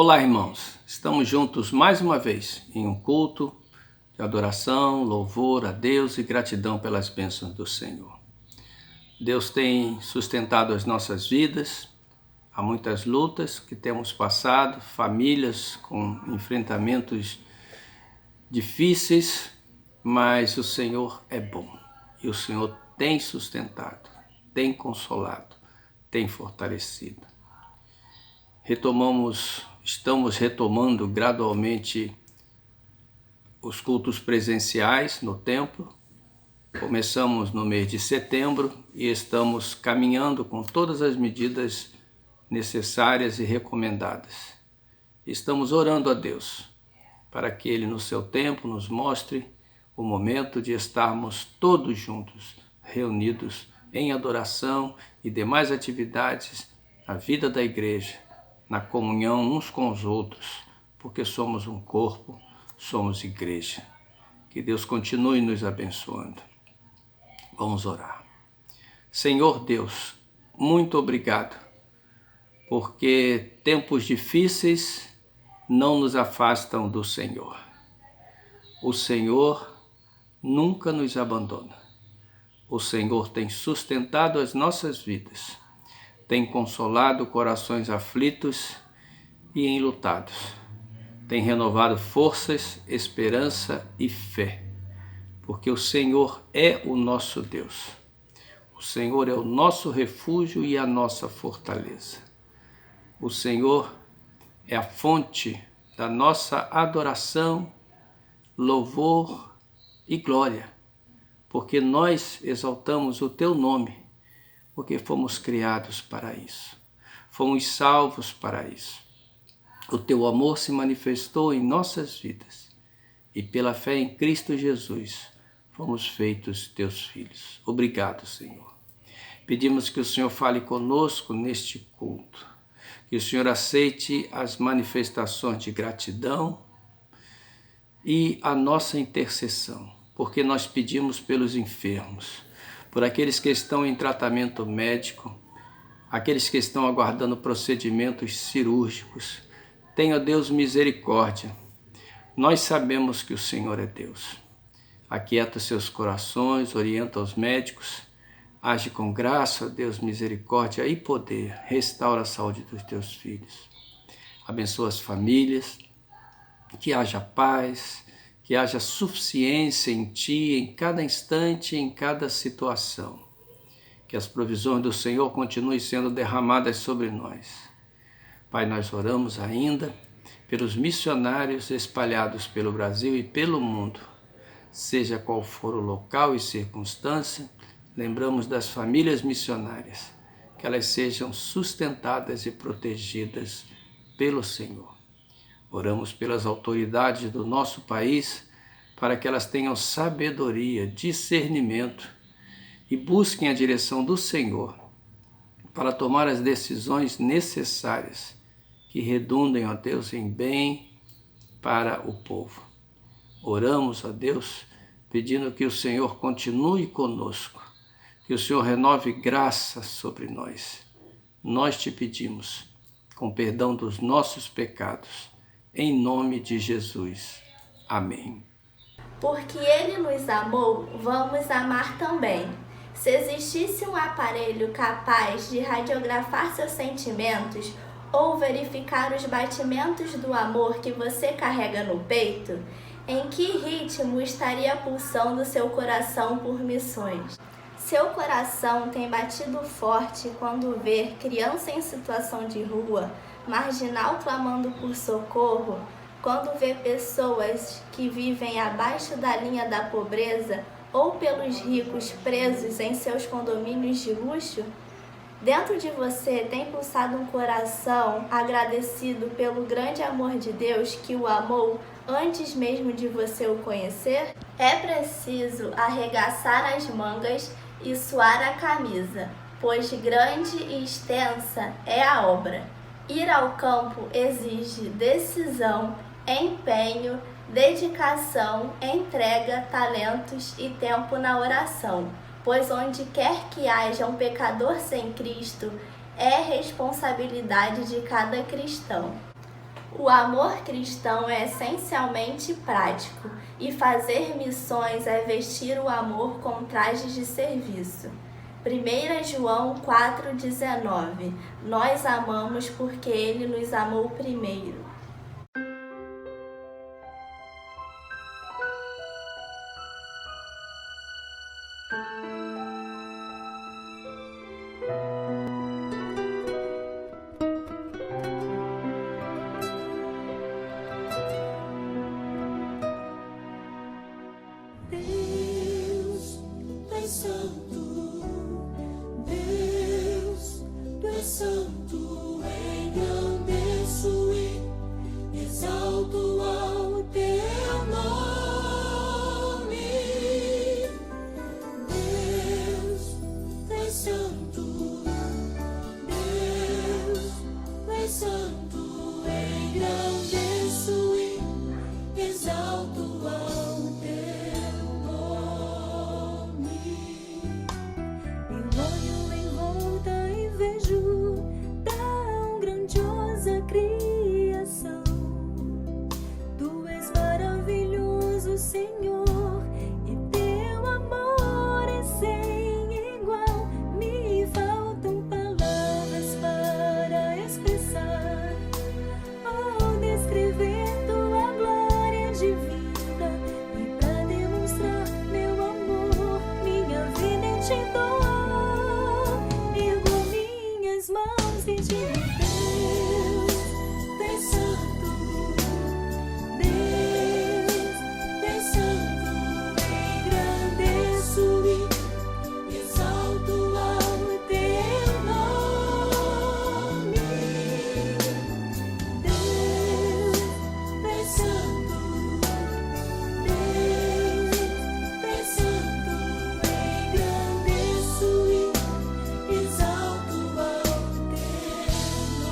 Olá, irmãos. Estamos juntos mais uma vez em um culto de adoração, louvor a Deus e gratidão pelas bênçãos do Senhor. Deus tem sustentado as nossas vidas. Há muitas lutas que temos passado, famílias com enfrentamentos difíceis, mas o Senhor é bom e o Senhor tem sustentado, tem consolado, tem fortalecido. Estamos retomando gradualmente os cultos presenciais no templo. Começamos no mês de setembro e estamos caminhando com todas as medidas necessárias e recomendadas. Estamos orando a Deus para que Ele, no seu tempo, nos mostre o momento de estarmos todos juntos, reunidos em adoração e demais atividades na vida da igreja, na comunhão uns com os outros, porque somos um corpo, somos igreja. Que Deus continue nos abençoando. Vamos orar. Senhor Deus, muito obrigado, porque tempos difíceis não nos afastam do Senhor. O Senhor nunca nos abandona. O Senhor tem sustentado as nossas vidas, tem consolado corações aflitos e enlutados, tem renovado forças, esperança e fé, porque o Senhor é o nosso Deus. O Senhor é o nosso refúgio e a nossa fortaleza. O Senhor é a fonte da nossa adoração, louvor e glória, porque nós exaltamos o Teu nome, porque fomos criados para isso, fomos salvos para isso. O Teu amor se manifestou em nossas vidas e pela fé em Cristo Jesus fomos feitos Teus filhos. Obrigado, Senhor. Pedimos que o Senhor fale conosco neste culto, que o Senhor aceite as manifestações de gratidão e a nossa intercessão, porque nós pedimos pelos enfermos, por aqueles que estão em tratamento médico, aqueles que estão aguardando procedimentos cirúrgicos. Tenha, Deus, misericórdia. Nós sabemos que o Senhor é Deus. Aquieta os seus corações, orienta os médicos, age com graça, Deus, misericórdia e poder. Restaura a saúde dos teus filhos. Abençoa as famílias, que haja paz, que haja suficiência em Ti, em cada instante, em cada situação. Que as provisões do Senhor continuem sendo derramadas sobre nós. Pai, nós oramos ainda pelos missionários espalhados pelo Brasil e pelo mundo. Seja qual for o local e circunstância, lembramos das famílias missionárias, que elas sejam sustentadas e protegidas pelo Senhor. Oramos pelas autoridades do nosso país, para que elas tenham sabedoria, discernimento e busquem a direção do Senhor para tomar as decisões necessárias que redundem, ó Deus, em bem para o povo. Oramos, ó Deus, pedindo que o Senhor continue conosco, que o Senhor renove graça sobre nós. Nós te pedimos, com perdão dos nossos pecados, em nome de Jesus. Amém. Porque Ele nos amou, vamos amar também. Se existisse um aparelho capaz de radiografar seus sentimentos ou verificar os batimentos do amor que você carrega no peito, em que ritmo estaria pulsando seu coração por missões? Seu coração tem batido forte quando vê criança em situação de rua, marginal clamando por socorro, quando vê pessoas que vivem abaixo da linha da pobreza ou pelos ricos presos em seus condomínios de luxo? Dentro de você tem pulsado um coração agradecido pelo grande amor de Deus que o amou antes mesmo de você o conhecer? É preciso arregaçar as mangas e suar a camisa, pois grande e extensa é a obra. Ir ao campo exige decisão, empenho, dedicação, entrega, talentos e tempo na oração, pois onde quer que haja um pecador sem Cristo, é responsabilidade de cada cristão. O amor cristão é essencialmente prático, e fazer missões é vestir o amor com trajes de serviço. 1 João 4,19. Nós amamos porque Ele nos amou primeiro. Deus, tu és santo, Deus, tu és santo, engrandeço e exalto ao teu nome. Deus, tu és santo, Deus, tu és santo, engrandeço e exalto ao teu nome. Eu olho em volta e vejo tão grandiosa criação. Tu és maravilhoso, Senhor, e teu amor é sem igual. Me faltam palavras para expressar ou descrever tua glória divina, e para demonstrar meu amor, minha vida eu te dou. Ergo minhas mãos e digo: Deus, tu és santo, Deus, tu és santo, engrandeço e exalto ao teu nome. Deus, tu és santo, Deus, tu és santo, engrandeço e exalto ao teu nome.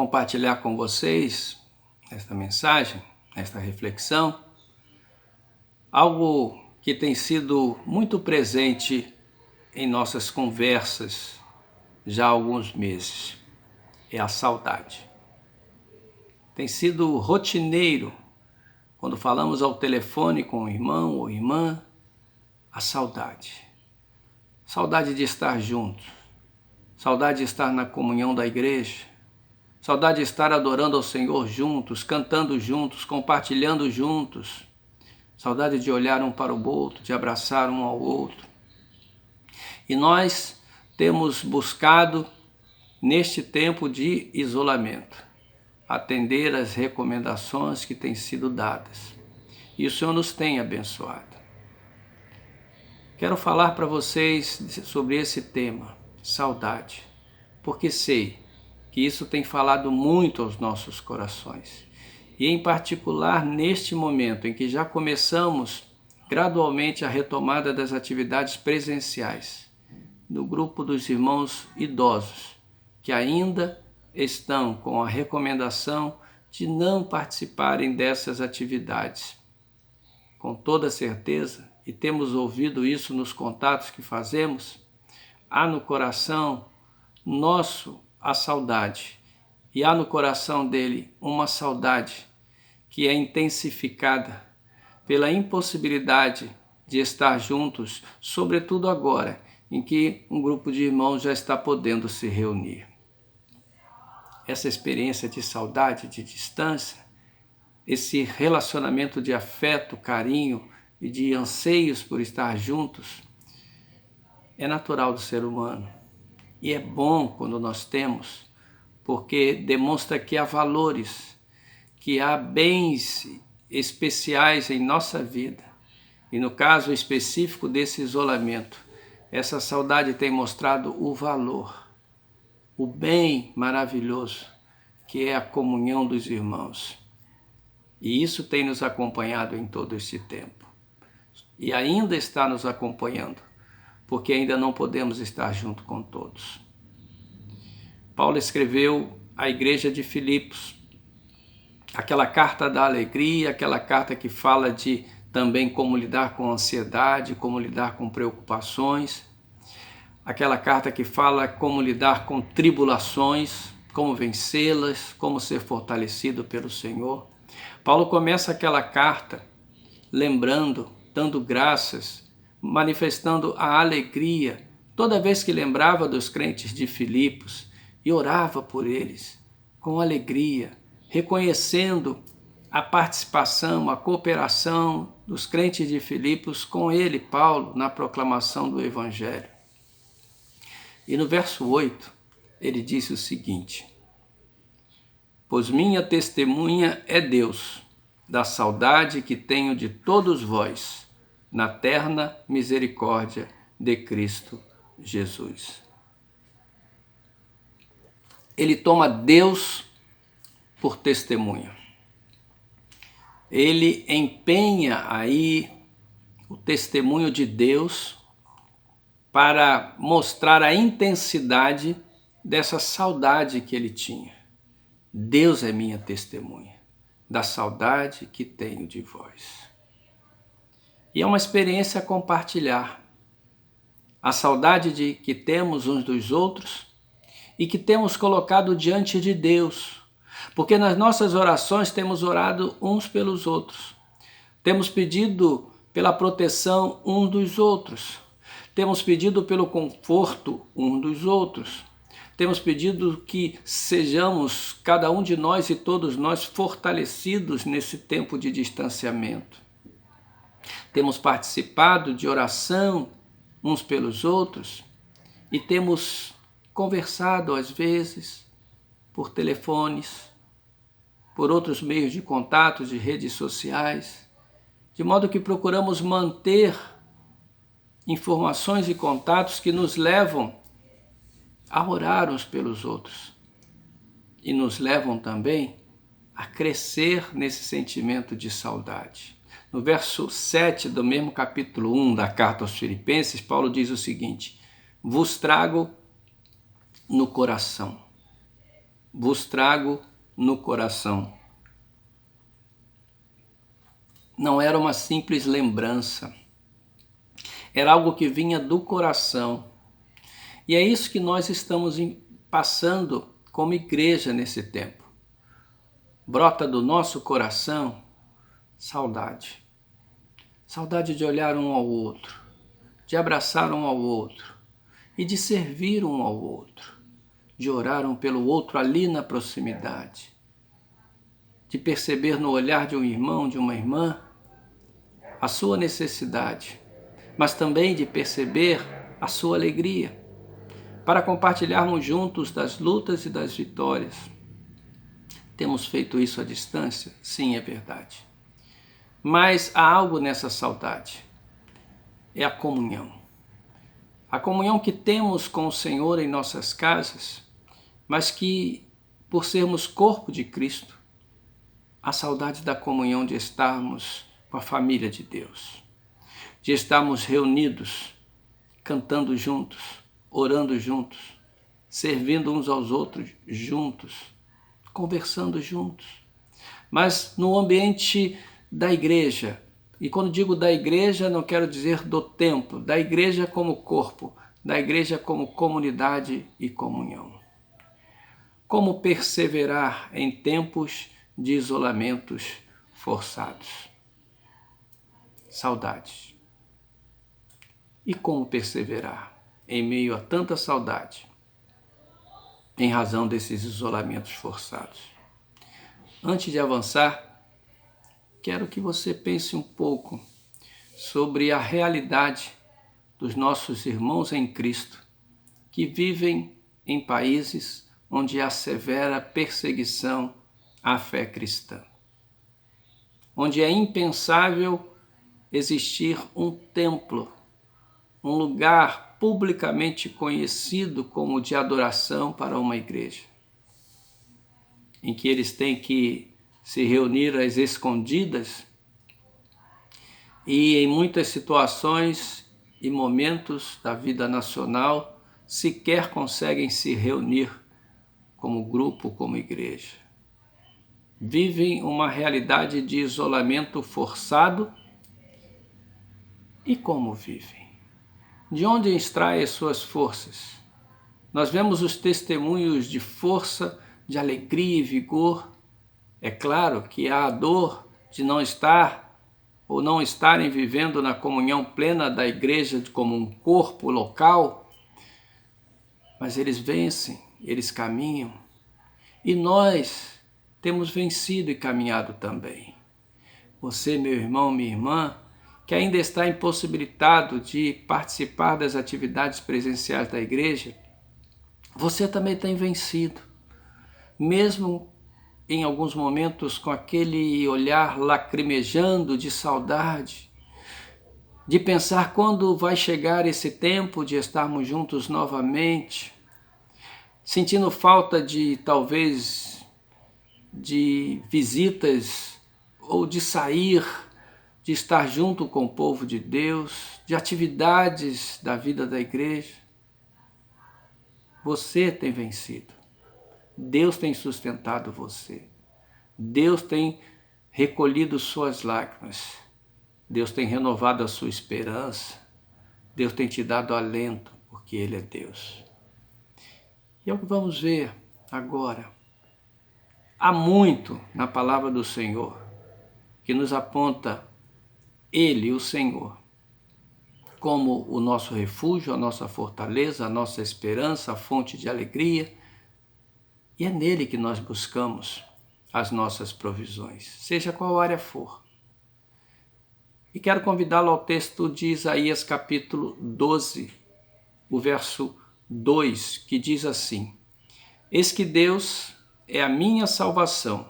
compartilhar com vocês, nesta mensagem, nesta reflexão, algo que tem sido muito presente em nossas conversas já há alguns meses. É a saudade. Tem sido rotineiro, quando falamos ao telefone com o irmão ou irmã, a saudade. Saudade de estar juntos. Saudade de estar na comunhão da igreja. Saudade de estar adorando ao Senhor juntos, cantando juntos, compartilhando juntos. Saudade de olhar um para o outro, de abraçar um ao outro. E nós temos buscado, neste tempo de isolamento, atender às recomendações que têm sido dadas. E o Senhor nos tem abençoado. Quero falar para vocês sobre esse tema, saudade, porque sei que isso tem falado muito aos nossos corações. E em particular neste momento em que já começamos gradualmente a retomada das atividades presenciais, no grupo dos irmãos idosos, que ainda estão com a recomendação de não participarem dessas atividades. Com toda certeza, e temos ouvido isso nos contatos que fazemos, há no coração nosso a saudade, e há no coração dele uma saudade que é intensificada pela impossibilidade de estar juntos, sobretudo agora, em que um grupo de irmãos já está podendo se reunir. Essa experiência de saudade, de distância, esse relacionamento de afeto, carinho e de anseios por estar juntos, é natural do ser humano. E é bom quando nós temos, porque demonstra que há valores, que há bens especiais em nossa vida. E no caso específico desse isolamento, essa saudade tem mostrado o valor, o bem maravilhoso que é a comunhão dos irmãos. E isso tem nos acompanhado em todo esse tempo. E ainda está nos acompanhando, porque ainda não podemos estar junto com todos. Paulo escreveu à igreja de Filipos, aquela carta da alegria, aquela carta que fala de também como lidar com ansiedade, como lidar com preocupações, aquela carta que fala como lidar com tribulações, como vencê-las, como ser fortalecido pelo Senhor. Paulo começa aquela carta lembrando, dando graças, manifestando a alegria, toda vez que lembrava dos crentes de Filipos e orava por eles, com alegria, reconhecendo a participação, a cooperação dos crentes de Filipos com ele, Paulo, na proclamação do Evangelho. E no verso 8, ele disse o seguinte: pois minha testemunha é Deus, da saudade que tenho de todos vós, na terna misericórdia de Cristo Jesus. Ele toma Deus por testemunha. Ele empenha aí o testemunho de Deus para mostrar a intensidade dessa saudade que ele tinha. Deus é minha testemunha da saudade que tenho de vós. E é uma experiência a compartilhar. A saudade que temos uns dos outros e que temos colocado diante de Deus. Porque nas nossas orações temos orado uns pelos outros. Temos pedido pela proteção uns dos outros. Temos pedido pelo conforto uns dos outros. Temos pedido que sejamos, cada um de nós e todos nós, fortalecidos nesse tempo de distanciamento. Temos participado de oração uns pelos outros e temos conversado às vezes por telefones, por outros meios de contato, de redes sociais, de modo que procuramos manter informações e contatos que nos levam a orar uns pelos outros e nos levam também a crescer nesse sentimento de saudade. No verso 7 do mesmo capítulo 1 da carta aos Filipenses, Paulo diz o seguinte: vos trago no coração. vos trago no coração. Não era uma simples lembrança, era algo que vinha do coração. E é isso que nós estamos passando como igreja nesse tempo. Brota do nosso coração saudade. Saudade de olhar um ao outro, de abraçar um ao outro e de servir um ao outro, de orar um pelo outro ali na proximidade, de perceber no olhar de um irmão, de uma irmã, a sua necessidade, mas também de perceber a sua alegria, para compartilharmos juntos das lutas e das vitórias. Temos feito isso à distância? Sim, é verdade. Mas há algo nessa saudade, é a comunhão. A comunhão que temos com o Senhor em nossas casas, mas que, por sermos corpo de Cristo, a saudade da comunhão de estarmos com a família de Deus, de estarmos reunidos, cantando juntos, orando juntos, servindo uns aos outros juntos, conversando juntos. Mas no ambiente da igreja, e quando digo da igreja, não quero dizer do templo, da igreja como corpo, da igreja como comunidade e comunhão. Como perseverar em tempos de isolamentos forçados? Saudades. E como perseverar em meio a tanta saudade, em razão desses isolamentos forçados? Antes de avançar, quero que você pense um pouco sobre a realidade dos nossos irmãos em Cristo que vivem em países onde há severa perseguição à fé cristã, onde é impensável existir um templo, um lugar publicamente conhecido como de adoração para uma igreja, em que eles têm que se reunir às escondidas e, em muitas situações e momentos da vida nacional, sequer conseguem se reunir como grupo, como igreja. Vivem uma realidade de isolamento forçado. E como vivem? De onde extraem as suas forças? Nós vemos os testemunhos de força, de alegria e vigor. É claro que há a dor de não estar ou não estarem vivendo na comunhão plena da igreja como um corpo local, mas eles vencem, eles caminham. E nós temos vencido e caminhado também. Você, meu irmão, minha irmã, que ainda está impossibilitado de participar das atividades presenciais da igreja, você também tem vencido, mesmo em alguns momentos com aquele olhar lacrimejando de saudade, de pensar quando vai chegar esse tempo de estarmos juntos novamente, sentindo falta de talvez de visitas ou de sair, de estar junto com o povo de Deus, de atividades da vida da igreja. Você tem vencido. Deus tem sustentado você. Deus tem recolhido suas lágrimas. Deus tem renovado a sua esperança. Deus tem te dado alento, porque Ele é Deus. E é o que vamos ver agora. Há muito na palavra do Senhor que nos aponta Ele, o Senhor, como o nosso refúgio, a nossa fortaleza, a nossa esperança, a fonte de alegria. E é nele que nós buscamos as nossas provisões, seja qual área for. E quero convidá-lo ao texto de Isaías capítulo 12, o verso 2, que diz assim: Eis que Deus é a minha salvação,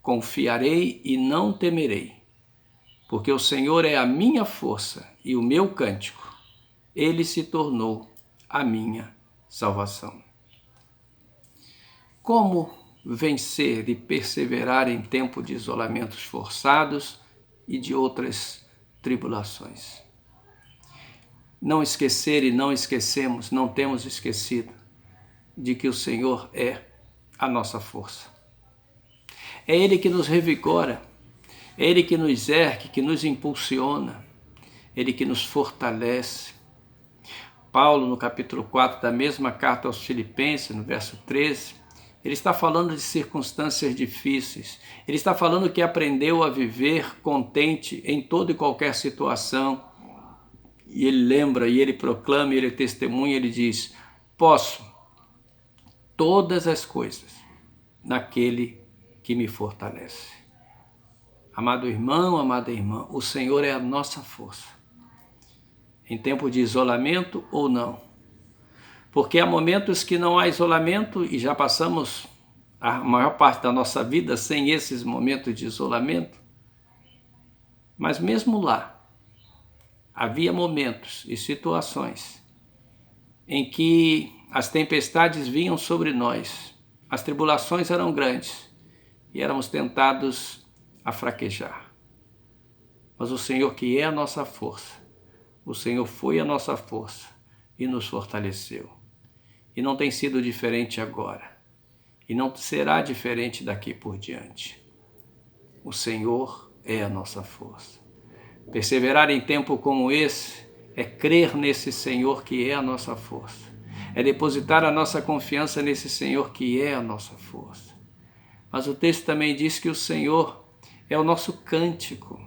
confiarei e não temerei, porque o Senhor é a minha força e o meu cântico, Ele se tornou a minha salvação. Como vencer e perseverar em tempo de isolamentos forçados e de outras tribulações? Não esquecer e não esquecemos, não temos esquecido de que o Senhor é a nossa força. É Ele que nos revigora, é Ele que nos ergue, que nos impulsiona, Ele que nos fortalece. Paulo, no capítulo 4 da mesma carta aos Filipenses, no verso 13, ele está falando de circunstâncias difíceis. Ele está falando que aprendeu a viver contente em toda e qualquer situação. E ele lembra, e ele proclama, e ele testemunha, ele diz: posso todas as coisas naquele que me fortalece. Amado irmão, amada irmã, o Senhor é a nossa força. Em tempo de isolamento ou não. Porque há momentos que não há isolamento e já passamos a maior parte da nossa vida sem esses momentos de isolamento. Mas mesmo lá, havia momentos e situações em que as tempestades vinham sobre nós, as tribulações eram grandes e éramos tentados a fraquejar. Mas o Senhor, que é a nossa força, o Senhor foi a nossa força e nos fortaleceu. E não tem sido diferente agora. E não será diferente daqui por diante. O Senhor é a nossa força. Perseverar em tempo como esse é crer nesse Senhor que é a nossa força. É depositar a nossa confiança nesse Senhor que é a nossa força. Mas o texto também diz que o Senhor é o nosso cântico.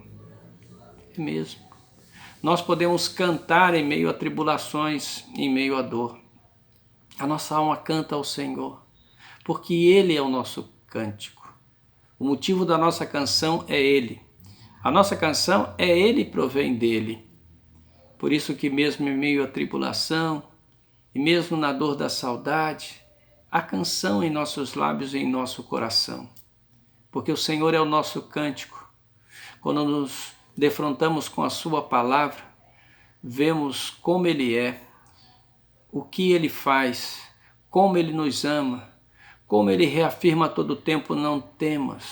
É mesmo. Nós podemos cantar em meio a tribulações, em meio à dor. A nossa alma canta ao Senhor, porque Ele é o nosso cântico. O motivo da nossa canção é Ele. A nossa canção é Ele e provém dEle. Por isso que mesmo em meio à tribulação, e mesmo na dor da saudade, há canção em nossos lábios e em nosso coração. Porque o Senhor é o nosso cântico. Quando nos defrontamos com a Sua palavra, vemos como Ele é, o que Ele faz, como Ele nos ama, como Ele reafirma a todo tempo: não temas,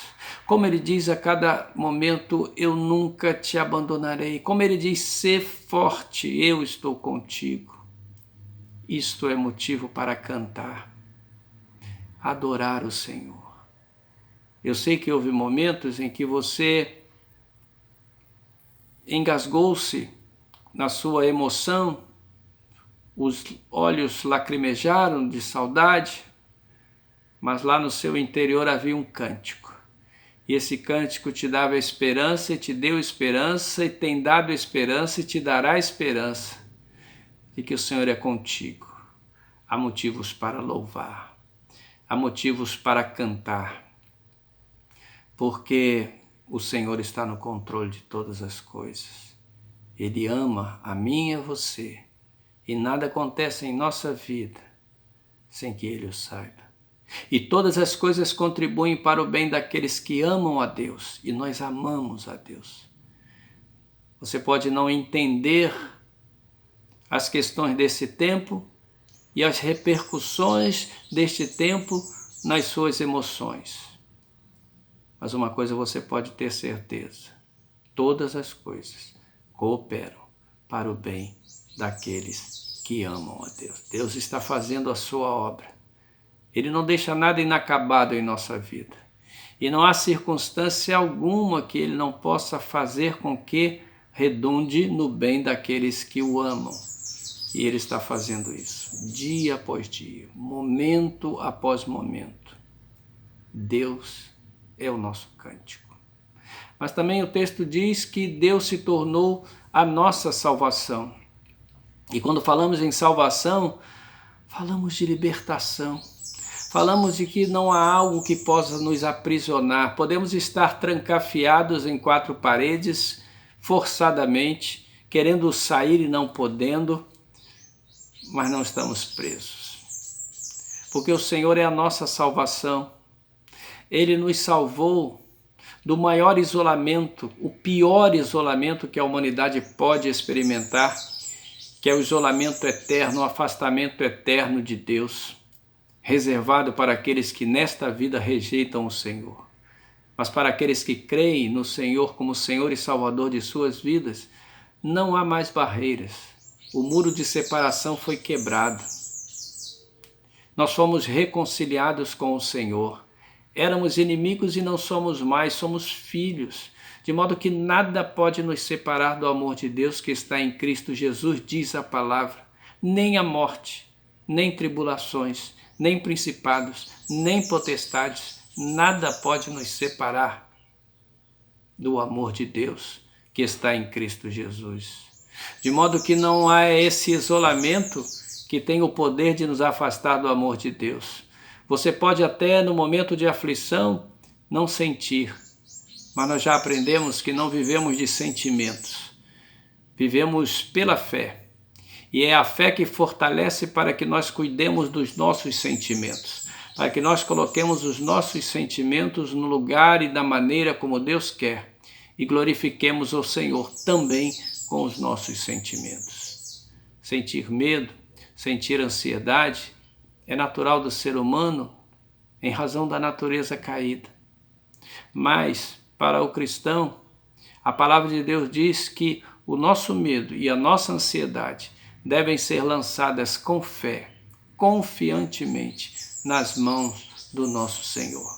como Ele diz a cada momento: eu nunca te abandonarei, como Ele diz: sê forte, eu estou contigo. Isto é motivo para cantar, adorar o Senhor. Eu sei que houve momentos em que você engasgou-se na sua emoção, os olhos lacrimejaram de saudade, mas lá no seu interior havia um cântico. E esse cântico te dava esperança e te deu esperança e tem dado esperança e te dará esperança de que o Senhor é contigo. Há motivos para louvar, há motivos para cantar, porque o Senhor está no controle de todas as coisas. Ele ama a mim e a você. E nada acontece em nossa vida sem que Ele o saiba. E todas as coisas contribuem para o bem daqueles que amam a Deus. E nós amamos a Deus. Você pode não entender as questões desse tempo e as repercussões deste tempo nas suas emoções. Mas uma coisa você pode ter certeza: todas as coisas cooperam para o bem daqueles que amam a Deus. Deus está fazendo a sua obra. Ele não deixa nada inacabado em nossa vida. E não há circunstância alguma que Ele não possa fazer com que redunde no bem daqueles que o amam. E Ele está fazendo isso, dia após dia, momento após momento. Deus é o nosso cântico. Mas também o texto diz que Deus se tornou a nossa salvação. E quando falamos em salvação, falamos de libertação. Falamos de que não há algo que possa nos aprisionar. Podemos estar trancafiados em quatro paredes, forçadamente, querendo sair e não podendo, mas não estamos presos. Porque o Senhor é a nossa salvação. Ele nos salvou do maior isolamento, o pior isolamento que a humanidade pode experimentar, que é o isolamento eterno, o afastamento eterno de Deus, reservado para aqueles que nesta vida rejeitam o Senhor. Mas para aqueles que creem no Senhor como Senhor e Salvador de suas vidas, não há mais barreiras. O muro de separação foi quebrado. Nós fomos reconciliados com o Senhor. Éramos inimigos e não somos mais, somos filhos. De modo que nada pode nos separar do amor de Deus que está em Cristo Jesus, diz a palavra. Nem a morte, nem tribulações, nem principados, nem potestades, nada pode nos separar do amor de Deus que está em Cristo Jesus. De modo que não há esse isolamento que tem o poder de nos afastar do amor de Deus. Você pode até no momento de aflição não sentir, mas nós já aprendemos que não vivemos de sentimentos, vivemos pela fé. E é a fé que fortalece para que nós cuidemos dos nossos sentimentos, para que nós coloquemos os nossos sentimentos no lugar e da maneira como Deus quer e glorifiquemos o Senhor também com os nossos sentimentos. Sentir medo, sentir ansiedade é natural do ser humano em razão da natureza caída. Mas, para o cristão, a palavra de Deus diz que o nosso medo e a nossa ansiedade devem ser lançadas com fé, confiantemente, nas mãos do nosso Senhor.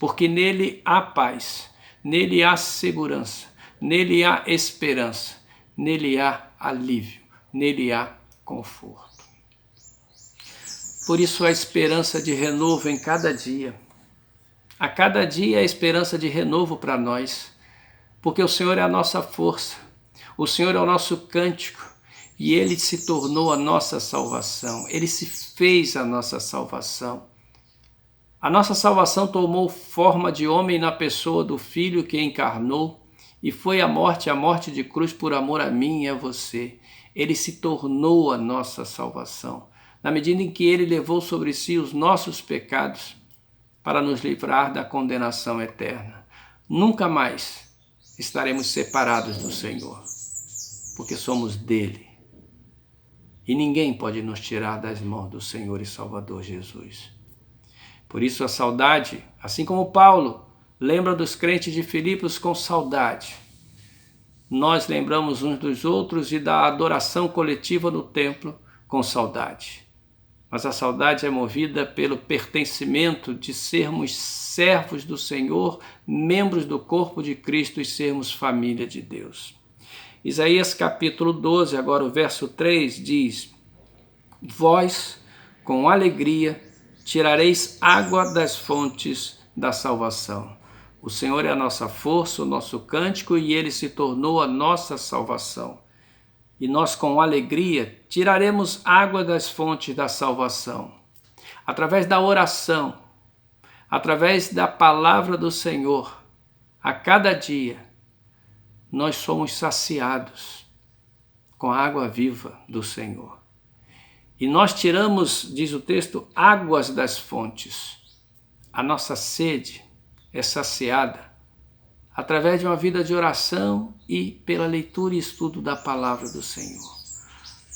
Porque nele há paz, nele há segurança, nele há esperança, nele há alívio, nele há conforto. Por isso a esperança de renovo em cada dia. A cada dia a esperança de renovo para nós, porque o Senhor é a nossa força, o Senhor é o nosso cântico e Ele se tornou a nossa salvação, Ele se fez a nossa salvação. A nossa salvação tomou forma de homem na pessoa do Filho que encarnou e foi a morte de cruz por amor a mim e a você. Ele se tornou a nossa salvação, na medida em que Ele levou sobre si os nossos pecados para nos livrar da condenação eterna. Nunca mais estaremos separados do Senhor, porque somos dele. E ninguém pode nos tirar das mãos do Senhor e Salvador Jesus. Por isso a saudade, assim como Paulo lembra dos crentes de Filipos com saudade, nós lembramos uns dos outros e da adoração coletiva no templo com saudade. Mas a saudade é movida pelo pertencimento de sermos servos do Senhor, membros do corpo de Cristo e sermos família de Deus. Isaías capítulo 12, agora o verso 3 diz: Vós, com alegria, tirareis água das fontes da salvação. O Senhor é a nossa força, o nosso cântico, e Ele se tornou a nossa salvação. E nós, com alegria, tiraremos água das fontes da salvação. Através da oração, através da palavra do Senhor, a cada dia, nós somos saciados com a água viva do Senhor. E nós tiramos, diz o texto, águas das fontes. A nossa sede é saciada através de uma vida de oração e pela leitura e estudo da palavra do Senhor.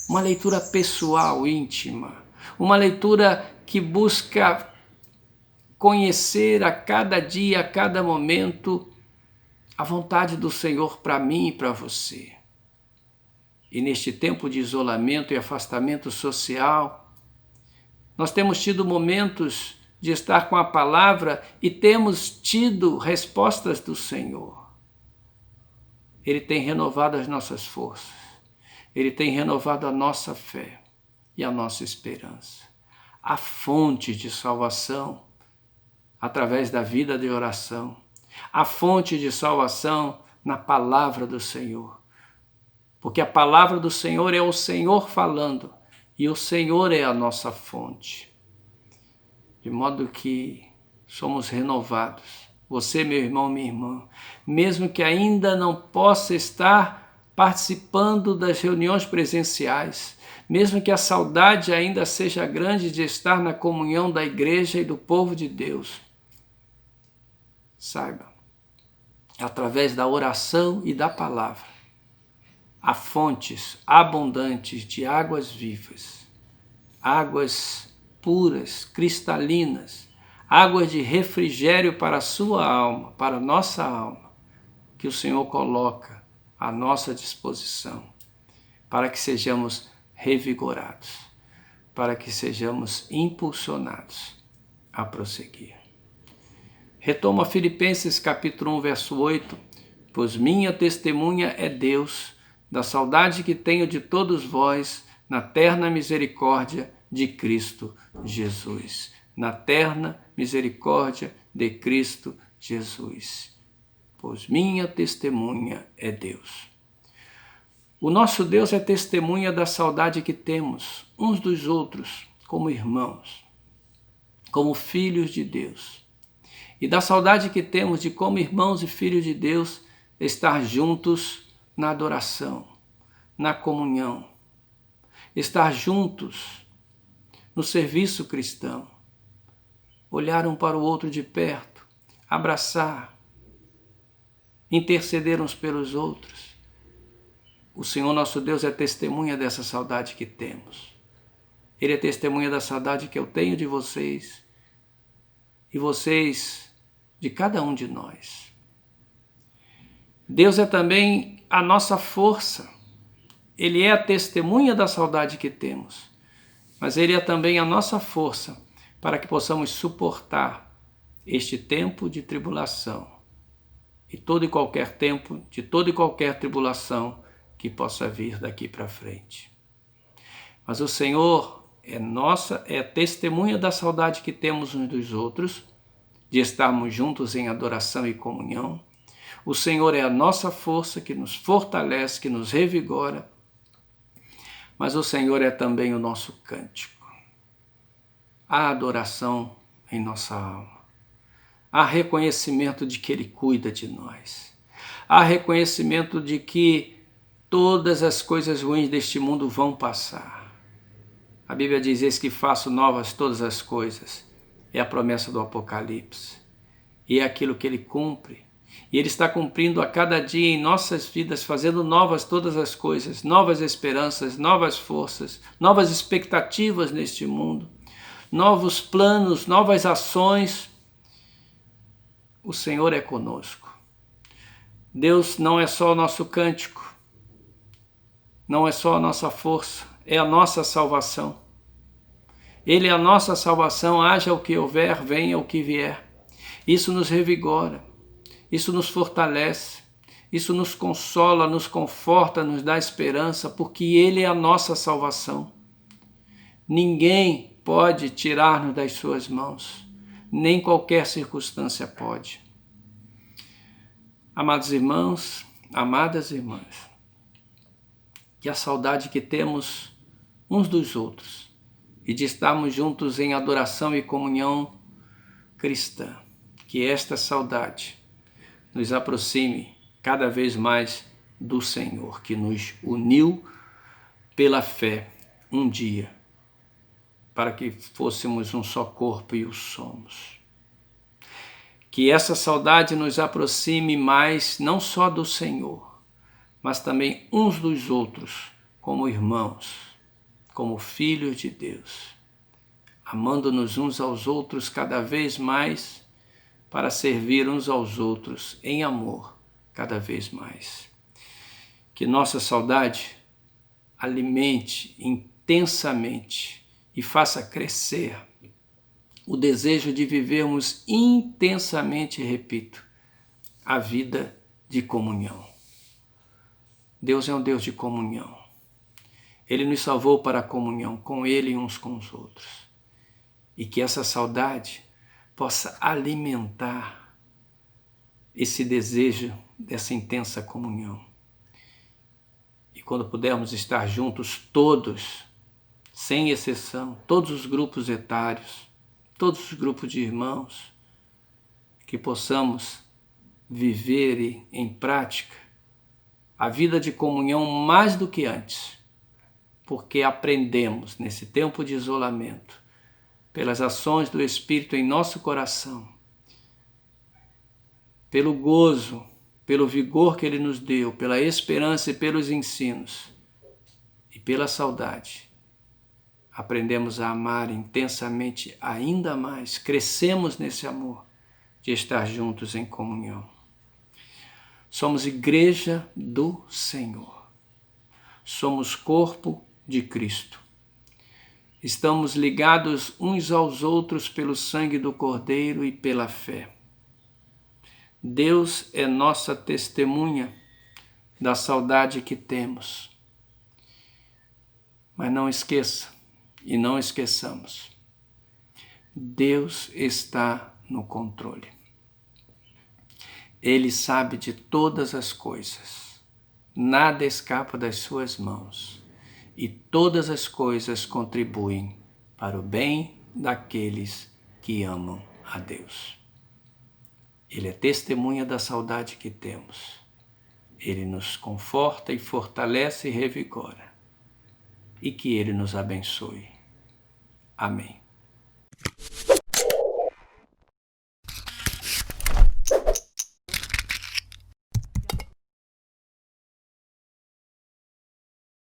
Uma leitura pessoal, íntima, uma leitura que busca conhecer a cada dia, a cada momento, a vontade do Senhor para mim e para você. E neste tempo de isolamento e afastamento social, nós temos tido momentos de estar com a palavra e temos tido respostas do Senhor. Ele tem renovado as nossas forças, Ele tem renovado a nossa fé e a nossa esperança. A fonte de salvação através da vida de oração, a fonte de salvação na palavra do Senhor. Porque a palavra do Senhor é o Senhor falando e o Senhor é a nossa fonte. De modo que somos renovados. Você, meu irmão, minha irmã, mesmo que ainda não possa estar participando das reuniões presenciais, mesmo que a saudade ainda seja grande de estar na comunhão da igreja e do povo de Deus, saiba, através da oração e da palavra, há fontes abundantes de águas vivas, águas puras, cristalinas, águas de refrigério para a sua alma, para a nossa alma, que o Senhor coloca à nossa disposição, para que sejamos revigorados. para que sejamos impulsionados a prosseguir. Retoma Filipenses capítulo 1, verso 8, pois minha testemunha é Deus, da saudade que tenho de todos vós, na terna misericórdia de Cristo Jesus. Na terna misericórdia de Cristo Jesus. Pois minha testemunha é Deus. O nosso Deus é testemunha da saudade que temos uns dos outros, como irmãos, como filhos de Deus. E da saudade que temos de, como irmãos e filhos de Deus, estar juntos na adoração, na comunhão, estar juntos no serviço cristão, olhar um para o outro de perto, abraçar, interceder uns pelos outros. O Senhor nosso Deus é testemunha dessa saudade que temos. Ele é testemunha da saudade que eu tenho de vocês e vocês de cada um de nós. Deus é também a nossa força. Ele é a testemunha da saudade que temos, mas Ele é também a nossa força para que possamos suportar este tempo de tribulação e todo e qualquer tempo de toda e qualquer tribulação que possa vir daqui para frente. Mas o Senhor é a testemunha da saudade que temos uns dos outros, de estarmos juntos em adoração e comunhão. O Senhor é a nossa força que nos fortalece, que nos revigora, mas o Senhor é também o nosso cântico. Há adoração em nossa alma. Há reconhecimento de que Ele cuida de nós. Há reconhecimento de que todas as coisas ruins deste mundo vão passar. A Bíblia diz: eis que faço novas todas as coisas. É a promessa do Apocalipse. E é aquilo que Ele cumpre. E Ele está cumprindo a cada dia em nossas vidas, fazendo novas todas as coisas, novas esperanças, novas forças, novas expectativas neste mundo, novos planos, novas ações. O Senhor é conosco. Deus não é só o nosso cântico, não é só a nossa força, é a nossa salvação. Ele é a nossa salvação, haja o que houver, venha o que vier. Isso nos revigora, isso nos fortalece, isso nos consola, nos conforta, nos dá esperança, porque Ele é a nossa salvação. Ninguém pode tirar-nos das suas mãos, nem qualquer circunstância pode. Amados irmãos, amadas irmãs, que a saudade que temos uns dos outros e de estarmos juntos em adoração e comunhão cristã, que esta saudade nos aproxime cada vez mais do Senhor, que nos uniu pela fé um dia, para que fôssemos um só corpo e o somos. Que essa saudade nos aproxime mais não só do Senhor, mas também uns dos outros, como irmãos, como filhos de Deus, amando-nos uns aos outros cada vez mais, para servir uns aos outros em amor cada vez mais. Que nossa saudade alimente intensamente e faça crescer o desejo de vivermos intensamente, repito, a vida de comunhão. Deus é um Deus de comunhão. Ele nos salvou para a comunhão com Ele e uns com os outros. E que essa saudade possa alimentar esse desejo dessa intensa comunhão. E quando pudermos estar juntos todos, sem exceção, todos os grupos etários, todos os grupos de irmãos, que possamos viver em prática a vida de comunhão mais do que antes, porque aprendemos nesse tempo de isolamento, pelas ações do Espírito em nosso coração, pelo gozo, pelo vigor que Ele nos deu, pela esperança e pelos ensinos, e pela saudade, aprendemos a amar intensamente ainda mais, crescemos nesse amor de estar juntos em comunhão. Somos igreja do Senhor, somos corpo de Cristo. Estamos ligados uns aos outros pelo sangue do Cordeiro e pela fé. Deus é nossa testemunha da saudade que temos. Mas não esqueça e não esqueçamos, Deus está no controle. Ele sabe de todas as coisas. Nada escapa das suas mãos. E todas as coisas contribuem para o bem daqueles que amam a Deus. Ele é testemunha da saudade que temos. Ele nos conforta e fortalece e revigora. E que Ele nos abençoe. Amém.